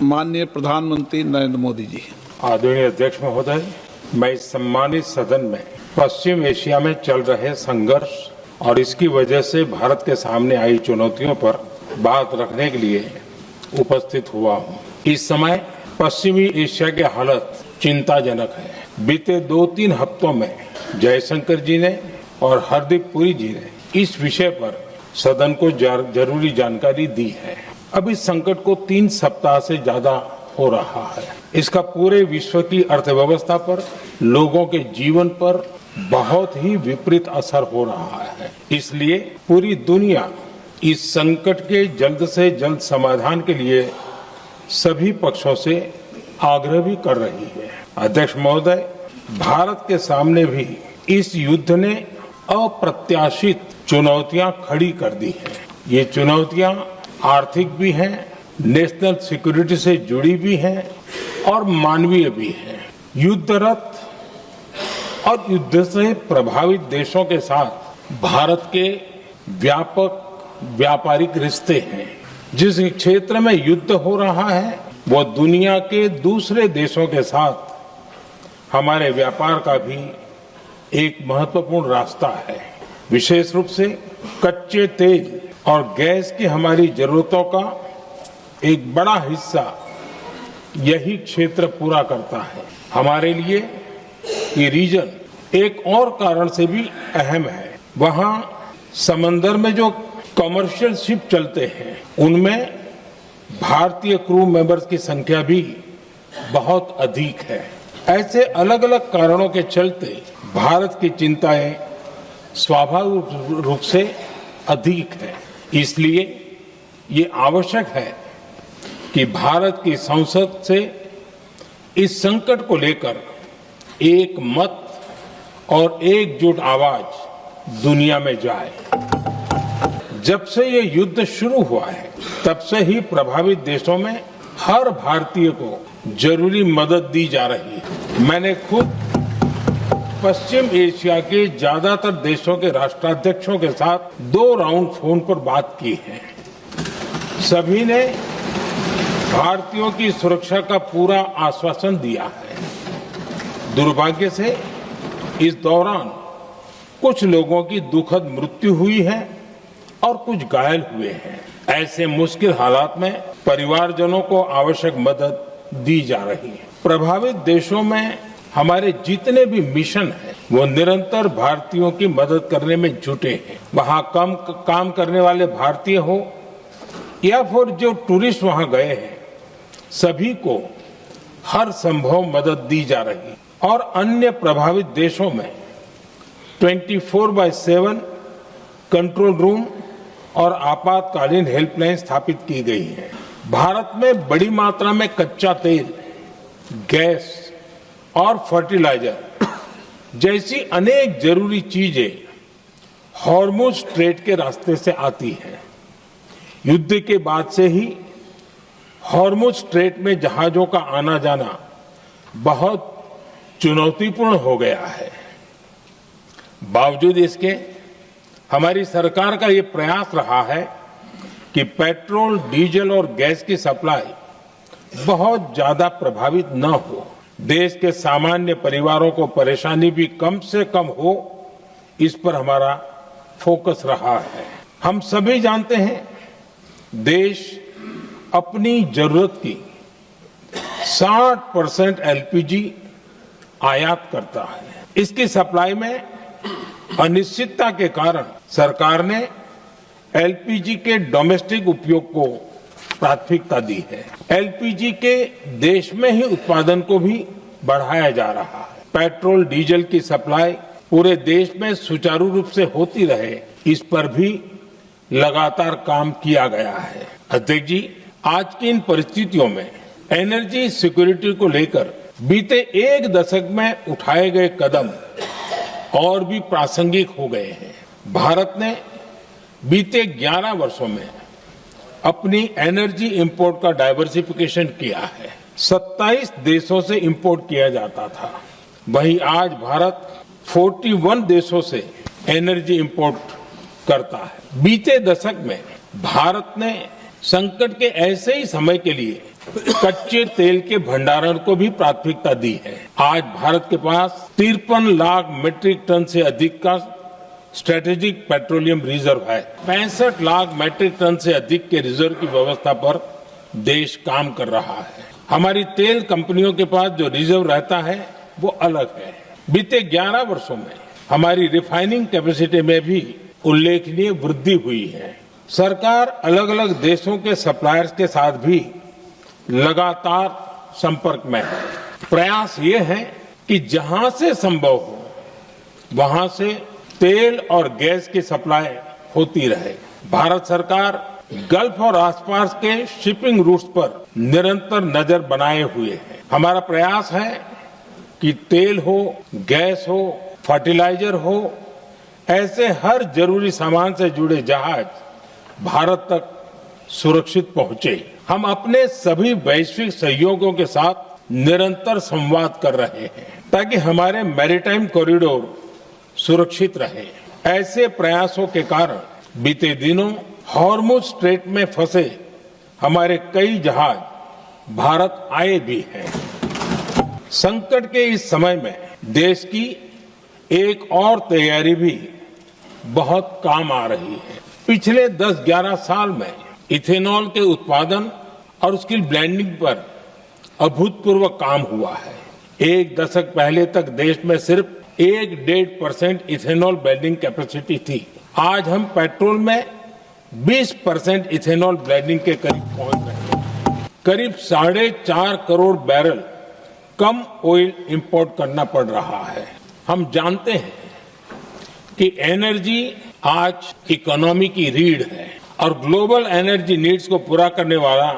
माननीय प्रधानमंत्री नरेंद्र मोदी जी। आदरणीय अध्यक्ष महोदय, मैं इस सम्मानित सदन में पश्चिम एशिया में चल रहे संघर्ष और इसकी वजह से भारत के सामने आई चुनौतियों पर बात रखने के लिए उपस्थित हुआ हूँ। इस समय पश्चिमी एशिया की हालत चिंताजनक है। बीते 2-3 हफ्तों में जयशंकर जी ने और हरदीप पुरी जी ने इस विषय पर सदन को जरूरी जानकारी दी है। अब इस संकट को 3 सप्ताह से ज्यादा हो रहा है। इसका पूरे विश्व की अर्थव्यवस्था पर, लोगों के जीवन पर बहुत ही विपरीत असर हो रहा है। इसलिए पूरी दुनिया इस संकट के जल्द से जल्द समाधान के लिए सभी पक्षों से आग्रह भी कर रही है। अध्यक्ष महोदय, भारत के सामने भी इस युद्ध ने अप्रत्याशित चुनौतियां खड़ी कर दी हैं। ये चुनौतियां आर्थिक भी हैं, नेशनल सिक्योरिटी से जुड़ी भी हैं और मानवीय भी हैं। युद्धरत और युद्ध से प्रभावित देशों के साथ भारत के व्यापक व्यापारिक रिश्ते हैं। जिस क्षेत्र में युद्ध हो रहा है वो दुनिया के दूसरे देशों के साथ हमारे व्यापार का भी एक महत्वपूर्ण रास्ता है। विशेष रूप से कच्चे तेल और गैस की हमारी जरूरतों का एक बड़ा हिस्सा यही क्षेत्र पूरा करता है। हमारे लिए ये रीजन एक और कारण से भी अहम है। वहाँ समंदर में जो कमर्शियल शिप चलते हैं उनमें भारतीय क्रू मेंबर्स की संख्या भी बहुत अधिक है। ऐसे अलग अलग कारणों के चलते भारत की चिंताएं स्वाभाविक रूप से अधिक है। इसलिए ये आवश्यक है कि भारत की संसद से इस संकट को लेकर एक मत और एकजुट आवाज दुनिया में जाए। जब से ये युद्ध शुरू हुआ है तब से ही प्रभावित देशों में हर भारतीय को जरूरी मदद दी जा रही है। मैंने खुद पश्चिम एशिया के ज्यादातर देशों के राष्ट्राध्यक्षों के साथ 2 राउंड फोन पर बात की है। सभी ने भारतीयों की सुरक्षा का पूरा आश्वासन दिया है। दुर्भाग्य से इस दौरान कुछ लोगों की दुखद मृत्यु हुई है और कुछ घायल हुए हैं। ऐसे मुश्किल हालात में परिवारजनों को आवश्यक मदद दी जा रही है। प्रभावित देशों में हमारे जितने भी मिशन हैं वो निरंतर भारतीयों की मदद करने में जुटे हैं। वहाँ काम करने वाले भारतीय हो या फिर जो टूरिस्ट वहाँ गए हैं, सभी को हर संभव मदद दी जा रही है। और अन्य प्रभावित देशों में 24/7 कंट्रोल रूम और आपातकालीन हेल्पलाइन स्थापित की गई है। भारत में बड़ी मात्रा में कच्चा तेल, गैस और फर्टिलाइजर जैसी अनेक जरूरी चीजें हॉर्मुज स्ट्रेट के रास्ते से आती हैं। युद्ध के बाद से ही हॉर्मुज स्ट्रेट में जहाजों का आना जाना बहुत चुनौतीपूर्ण हो गया है। बावजूद इसके हमारी सरकार का ये प्रयास रहा है कि पेट्रोल, डीजल और गैस की सप्लाई बहुत ज्यादा प्रभावित न हो। देश के सामान्य परिवारों को परेशानी भी कम से कम हो, इस पर हमारा फोकस रहा है। हम सभी जानते हैं देश अपनी जरूरत की 60% एलपीजी आयात करता है। इसकी सप्लाई में अनिश्चितता के कारण सरकार ने एलपीजी के डोमेस्टिक उपयोग को प्राथमिकता दी है। एलपीजी के देश में ही उत्पादन को भी बढ़ाया जा रहा है। पेट्रोल, डीजल की सप्लाई पूरे देश में सुचारू रूप से होती रहे, इस पर भी लगातार काम किया गया है। अध्यक्ष जी, आज की इन परिस्थितियों में एनर्जी सिक्योरिटी को लेकर बीते 1 दशक में उठाए गए कदम और भी प्रासंगिक हो गए हैं। भारत ने बीते 11 वर्षों में अपनी एनर्जी इंपोर्ट का डाइवर्सिफिकेशन किया है। 27 देशों से इंपोर्ट किया जाता था, वहीं आज भारत 41 देशों से एनर्जी इंपोर्ट करता है। बीते दशक में भारत ने संकट के ऐसे ही समय के लिए कच्चे तेल के भंडारण को भी प्राथमिकता दी है। आज भारत के पास 53 लाख मीट्रिक टन से अधिक का स्ट्रेटेजिक पेट्रोलियम रिजर्व है। 65 लाख मीट्रिक टन से अधिक के रिजर्व की व्यवस्था पर देश काम कर रहा है। हमारी तेल कंपनियों के पास जो रिजर्व रहता है वो अलग है। बीते 11 वर्षों में हमारी रिफाइनिंग कैपेसिटी में भी उल्लेखनीय वृद्धि हुई है। सरकार अलग अलग देशों के सप्लायर्स के साथ भी लगातार संपर्क में है। प्रयास ये है कि जहां से संभव हो वहां से तेल और गैस की सप्लाई होती रहे। भारत सरकार गल्फ और आसपास के शिपिंग रूट्स पर निरंतर नजर बनाए हुए है। हमारा प्रयास है कि तेल हो, गैस हो, फर्टिलाइजर हो, ऐसे हर जरूरी सामान से जुड़े जहाज भारत तक सुरक्षित पहुंचे। हम अपने सभी वैश्विक सहयोगियों के साथ निरंतर संवाद कर रहे हैं ताकि हमारे मैरीटाइम कॉरिडोर सुरक्षित रहे। ऐसे प्रयासों के कारण बीते दिनों हॉर्मुज स्ट्रेट में फंसे हमारे कई जहाज भारत आए भी हैं। संकट के इस समय में देश की एक और तैयारी भी बहुत काम आ रही है। पिछले 10-11 साल में इथेनॉल के उत्पादन और उसकी ब्लेंडिंग पर अभूतपूर्व काम हुआ है। एक दशक पहले तक देश में सिर्फ 1-1.5% इथेनॉल ब्लेंडिंग कैपेसिटी थी। आज हम पेट्रोल में 20% इथेनॉल ब्लेंडिंग के करीब पहुंच रहे हैं। करीब 4.5 करोड़ बैरल कम ऑयल इंपोर्ट करना पड़ रहा है। हम जानते हैं कि एनर्जी आज इकोनॉमी की रीढ़ है और ग्लोबल एनर्जी नीड्स को पूरा करने वाला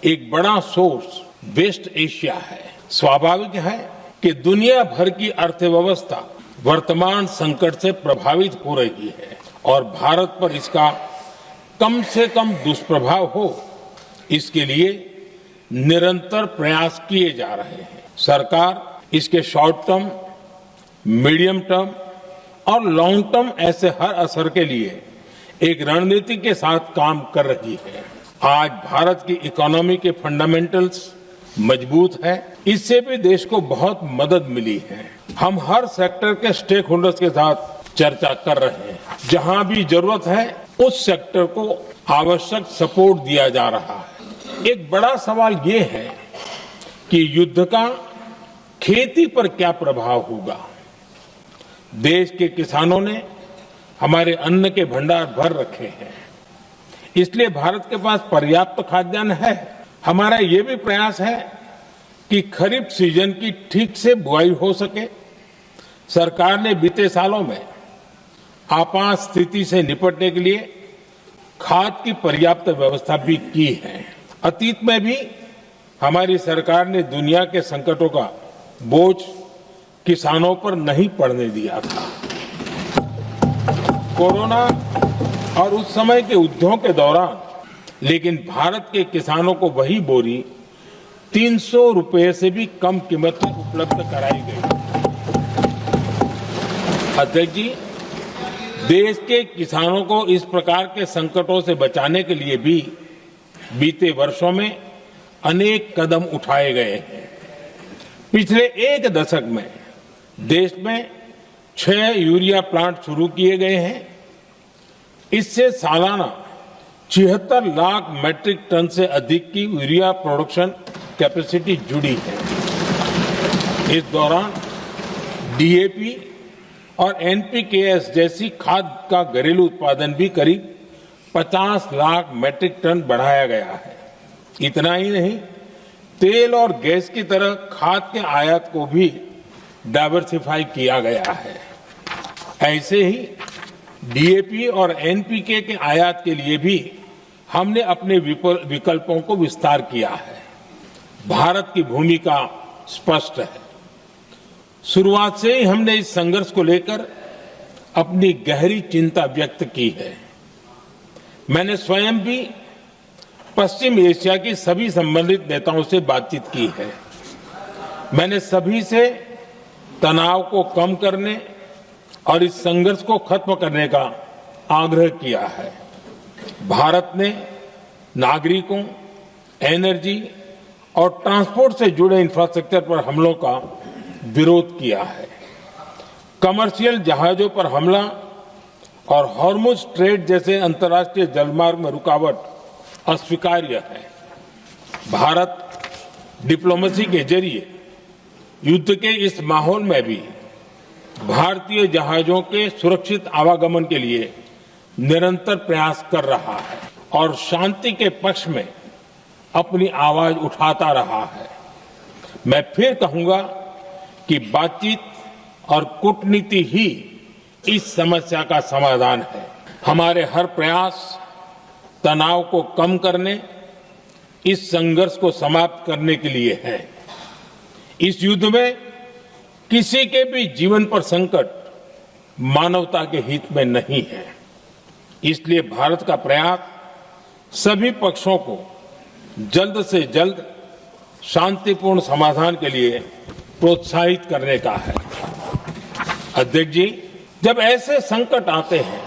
एक बड़ा सोर्स वेस्ट एशिया है। स्वाभाविक है कि दुनिया भर की अर्थव्यवस्था वर्तमान संकट से प्रभावित हो रही है और भारत पर इसका कम से कम दुष्प्रभाव हो, इसके लिए निरंतर प्रयास किए जा रहे हैं। सरकार इसके शॉर्ट टर्म, मीडियम टर्म और लॉन्ग टर्म ऐसे हर असर के लिए एक रणनीति के साथ काम कर रही है। आज भारत की इकोनॉमी के फंडामेंटल्स मजबूत है। इससे भी देश को बहुत मदद मिली है। हम हर सेक्टर के स्टेक होल्डर्स के साथ चर्चा कर रहे हैं। जहां भी जरूरत है उस सेक्टर को आवश्यक सपोर्ट दिया जा रहा है। एक बड़ा सवाल ये है कि युद्ध का खेती पर क्या प्रभाव होगा। देश के किसानों ने हमारे अन्न के भंडार भर रखे हैं, इसलिए भारत के पास पर्याप्त खाद्यान्न है। हमारा ये भी प्रयास है कि खरीफ सीजन की ठीक से बुआई हो सके। सरकार ने बीते सालों में आपात स्थिति से निपटने के लिए खाद की पर्याप्त व्यवस्था भी की है। अतीत में भी हमारी सरकार ने दुनिया के संकटों का बोझ किसानों पर नहीं पड़ने दिया था। कोरोना और उस समय के युद्धों के दौरान लेकिन भारत के किसानों को वही बोरी 300 रुपए से भी कम कीमत में उपलब्ध कराई गई। अध्यक्ष जी, देश के किसानों को इस प्रकार के संकटों से बचाने के लिए भी बीते वर्षों में अनेक कदम उठाए गए हैं। पिछले एक दशक में देश में 6 यूरिया प्लांट शुरू किए गए हैं। इससे सालाना 76 लाख मैट्रिक टन से अधिक की यूरिया प्रोडक्शन कैपेसिटी जुड़ी है। इस दौरान डीएपी और एनपीकेएस जैसी खाद का घरेलू उत्पादन भी करीब 50 लाख मैट्रिक टन बढ़ाया गया है। इतना ही नहीं, तेल और गैस की तरह खाद के आयात को भी डाइवर्सिफाई किया गया है। ऐसे ही डीएपी और एनपीके के आयात के लिए भी हमने अपने विकल्पों को विस्तार किया है। भारत की भूमिका स्पष्ट है। शुरुआत से ही हमने इस संघर्ष को लेकर अपनी गहरी चिंता व्यक्त की है। मैंने स्वयं भी पश्चिम एशिया की सभी संबंधित नेताओं से बातचीत की है। मैंने सभी से तनाव को कम करने और इस संघर्ष को खत्म करने का आग्रह किया है। भारत ने नागरिकों, एनर्जी और ट्रांसपोर्ट से जुड़े इंफ्रास्ट्रक्चर पर हमलों का विरोध किया है। कमर्शियल जहाजों पर हमला और हॉर्मुज स्ट्रेट जैसे अंतर्राष्ट्रीय जलमार्ग में रुकावट अस्वीकार्य है। भारत डिप्लोमेसी के जरिए युद्ध के इस माहौल में भी भारतीय जहाजों के सुरक्षित आवागमन के लिए निरंतर प्रयास कर रहा है और शांति के पक्ष में अपनी आवाज उठाता रहा है। मैं फिर कहूंगा कि बातचीत और कूटनीति ही इस समस्या का समाधान है। हमारे हर प्रयास तनाव को कम करने, इस संघर्ष को समाप्त करने के लिए है। इस युद्ध में किसी के भी जीवन पर संकट मानवता के हित में नहीं है। इसलिए भारत का प्रयास सभी पक्षों को जल्द से जल्द शांतिपूर्ण समाधान के लिए प्रोत्साहित करने का है। अध्यक्ष जी, जब ऐसे संकट आते हैं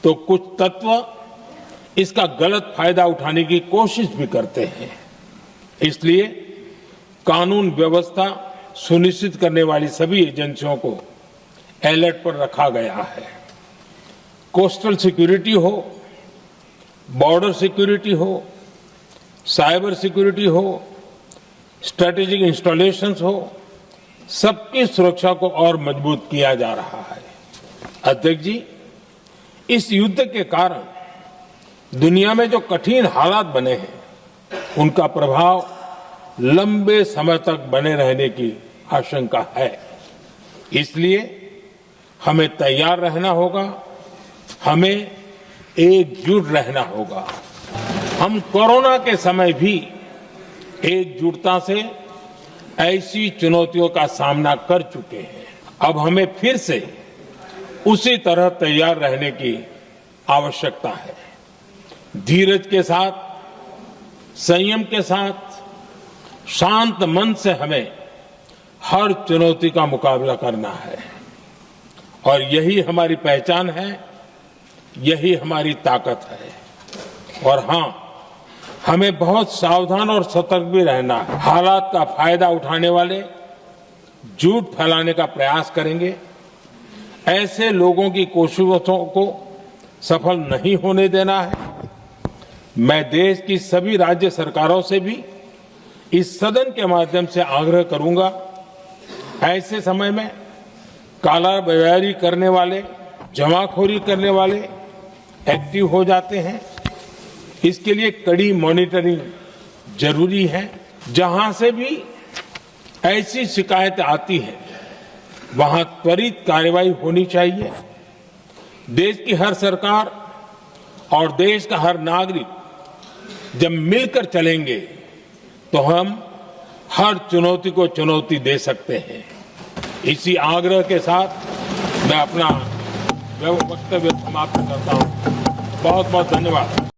तो कुछ तत्व इसका गलत फायदा उठाने की कोशिश भी करते हैं। इसलिए कानून व्यवस्था सुनिश्चित करने वाली सभी एजेंसियों को अलर्ट पर रखा गया है। कोस्टल सिक्योरिटी हो, बॉर्डर सिक्योरिटी हो, साइबर सिक्योरिटी हो, स्ट्रेटेजिक इंस्टॉलेशंस हो, सबकी सुरक्षा को और मजबूत किया जा रहा है। अध्यक्ष जी, इस युद्ध के कारण दुनिया में जो कठिन हालात बने हैं, उनका प्रभाव लंबे समय तक बने रहने की आशंका है। इसलिए हमें तैयार रहना होगा, हमें एकजुट रहना होगा। हम कोरोना के समय भी एकजुटता से ऐसी चुनौतियों का सामना कर चुके हैं। अब हमें फिर से उसी तरह तैयार रहने की आवश्यकता है। धीरज के साथ, संयम के साथ, शांत मन से हमें हर चुनौती का मुकाबला करना है और यही हमारी पहचान है, यही हमारी ताकत है। और हां, हमें बहुत सावधान और सतर्क भी रहना है। हालात का फायदा उठाने वाले झूठ फैलाने का प्रयास करेंगे। ऐसे लोगों की कोशिशों को सफल नहीं होने देना है। मैं देश की सभी राज्य सरकारों से भी इस सदन के माध्यम से आग्रह करूंगा, ऐसे समय में कालाबाजारी करने वाले, जमाखोरी करने वाले एक्टिव हो जाते हैं। इसके लिए कड़ी मॉनिटरिंग जरूरी है। जहां से भी ऐसी शिकायतें आती हैं, वहां त्वरित कार्रवाई होनी चाहिए। देश की हर सरकार और देश का हर नागरिक जब मिलकर चलेंगे तो हम हर चुनौती को चुनौती दे सकते हैं। इसी आग्रह के साथ मैं अपना वक्तव्य समाप्त करता हूं। बहुत बहुत धन्यवाद।